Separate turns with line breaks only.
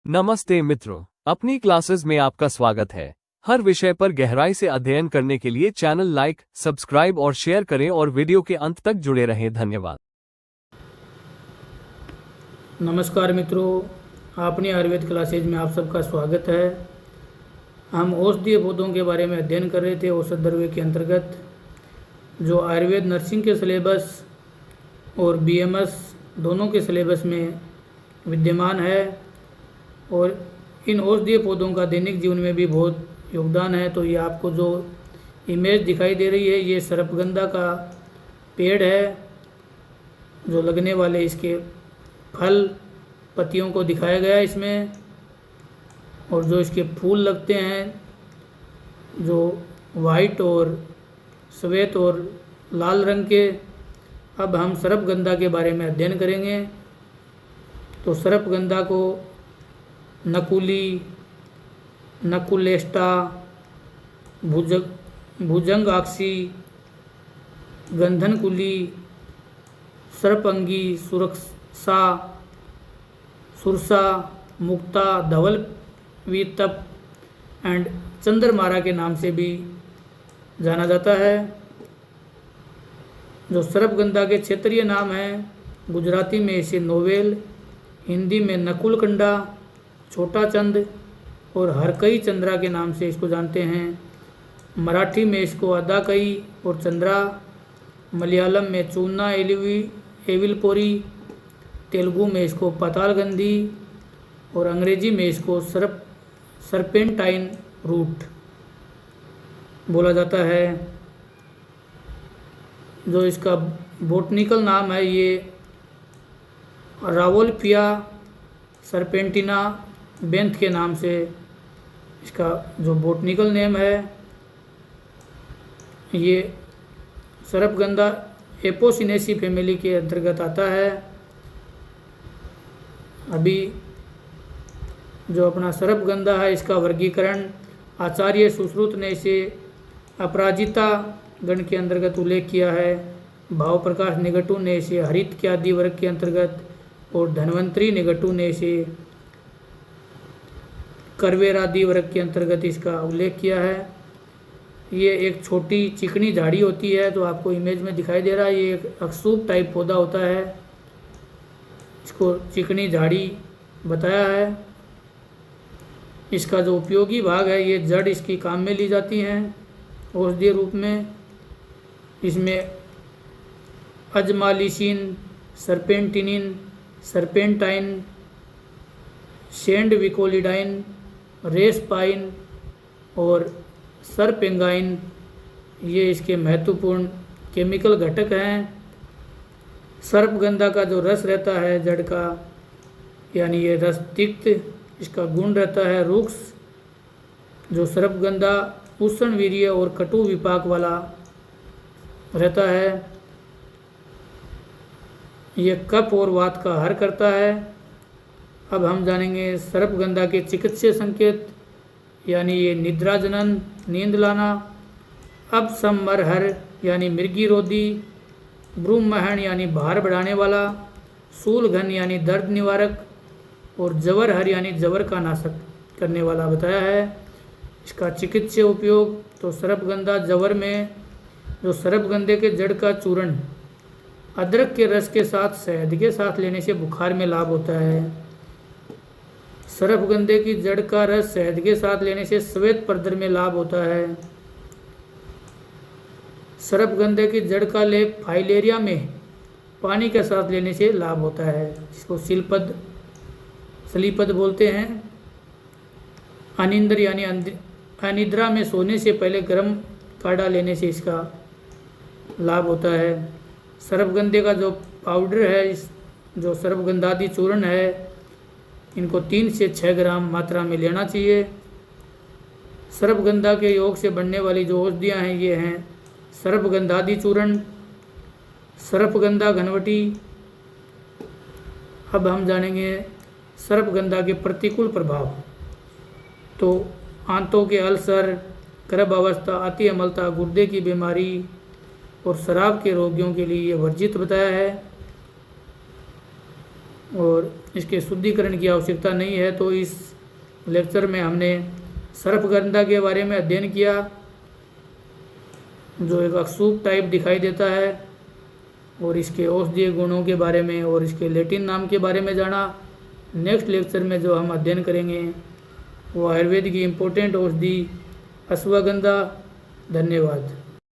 नमस्ते मित्रों, अपनी क्लासेस में आपका स्वागत है। हर विषय पर गहराई से अध्ययन करने के लिए चैनल लाइक, सब्सक्राइब और शेयर करें और वीडियो के अंत तक जुड़े रहें। धन्यवाद।
नमस्कार मित्रों, अपनी आयुर्वेद क्लासेज में आप सबका स्वागत है। हम औषधीय पौधों के बारे में अध्ययन कर रहे थे औषध द्रव्य के अंतर्गत, जो आयुर्वेद नर्सिंग के सिलेबस और बीएमएस दोनों के सिलेबस में विद्यमान है, और इन औषधीय पौधों का दैनिक जीवन में भी बहुत योगदान है। तो ये आपको जो इमेज दिखाई दे रही है, ये सर्पगंधा का पेड़ है, जो लगने वाले इसके फल पत्तियों को दिखाया गया है इसमें, और जो इसके फूल लगते हैं जो वाइट और श्वेत और लाल रंग के। अब हम सर्पगंधा के बारे में अध्ययन करेंगे। तो सर्पगंधा को नकुली, नकुलेष्टा, भुजंगाक्षी, गंधनकुली, सर्पंगी, सुरक्षा, सुरसा, मुक्ता, धवल वीतप एंड चंद्रमारा के नाम से भी जाना जाता है। जो सर्पगंधा के क्षेत्रीय नाम हैं, गुजराती में इसे नोवेल, हिंदी में नकुलकंडा, छोटा चंद और हरकई चंद्रा के नाम से इसको जानते हैं। मराठी में इसको अदाकई और चंद्रा, मलयालम में चूना एविलपोरी, तेलुगु में इसको पातालगंधी और अंग्रेजी में इसको सरपेंटाइन रूट बोला जाता है। जो इसका बोटनिकल नाम है, ये रावोल्फिया सरपेंटिना बेंथ के नाम से इसका जो बोटनिकल नेम है। ये सर्पगंधा एपोसिनेसी फैमिली के अंतर्गत आता है। अभी जो अपना सर्पगंधा है, इसका वर्गीकरण आचार्य सुश्रुत ने इसे अपराजिता गण के अंतर्गत उल्लेख किया है। भाव प्रकाश निगटू ने इसे हरित के आदि वर्ग के अंतर्गत, और धन्वंतरी निगटू ने इसे करवेरादि वर्ग के अंतर्गत इसका उल्लेख किया है। ये एक छोटी चिकनी झाड़ी होती है, तो आपको इमेज में दिखाई दे रहा है। ये एक अकसूप टाइप पौधा होता है, इसको चिकनी झाड़ी बताया है। इसका जो उपयोगी भाग है, ये जड़ इसकी काम में ली जाती हैं औषधीय रूप में। इसमें अजमालिसिन, सर्पेंटिनिन, सर्पेंटाइन, सेंडविकोलिडाइन, रेसपाइन और सरपेंगाइन, ये इसके महत्वपूर्ण केमिकल घटक हैं। सर्पगंधा का जो रस रहता है जड़ का, यानी ये रस तिक्त, इसका गुण रहता है रुक्ष। जो सर्पगंधा उष्ण वीर्य और कटु विपाक वाला रहता है। ये कफ और वात का हर करता है। अब हम जानेंगे सर्पगंधा के चिकित्सीय संकेत, यानी ये निद्रा जनन, नींद लाना, अपसमरहर यानी मृगी रोधी, ब्रूमहन यानी भार बढ़ाने वाला, शूलघन यानी दर्द निवारक, और जवरहर यानी जवर का नाशक करने वाला बताया है। इसका चिकित्सीय उपयोग, तो सर्पगंधा जवर में जो सर्पगंधे के जड़ का चूर्ण अदरक के रस के साथ शहद के साथ लेने से बुखार में लाभ होता है। सर्पगंधे की जड़ का रस शहद के साथ लेने से श्वेत प्रदर में लाभ होता है। सर्पगंधे की जड़ का लेप फाइलेरिया में पानी के साथ लेने से लाभ होता है, जिसको सलीपद बोलते हैं। अनिंद्र यानी अनिद्रा में सोने से पहले गर्म काढ़ा लेने से इसका लाभ होता है। सर्पगंधे का जो पाउडर है, जो सर्पगंधादि चूर्ण है, इनको 3 से 6 ग्राम मात्रा में लेना चाहिए। सर्पगंधा के योग से बनने वाली जो औषधियाँ हैं, ये हैं सर्पगंधादि चूर्ण, सर्पगंधा घनवटी। अब हम जानेंगे सर्पगंधा के प्रतिकूल प्रभाव। तो आंतों के अल्सर, गर्भावस्था, अति अम्लता, गुर्दे की बीमारी और शराब के रोगियों के लिए ये वर्जित बताया है। और इसके शुद्धिकरण की आवश्यकता नहीं है। तो इस लेक्चर में हमने सर्पगंधा के बारे में अध्ययन किया, जो एक अक्षूप टाइप दिखाई देता है, और इसके औषधीय गुणों के बारे में और इसके लैटिन नाम के बारे में जाना। नेक्स्ट लेक्चर में जो हम अध्ययन करेंगे वो आयुर्वेद की इम्पोर्टेंट औषधि अश्वगंधा। धन्यवाद।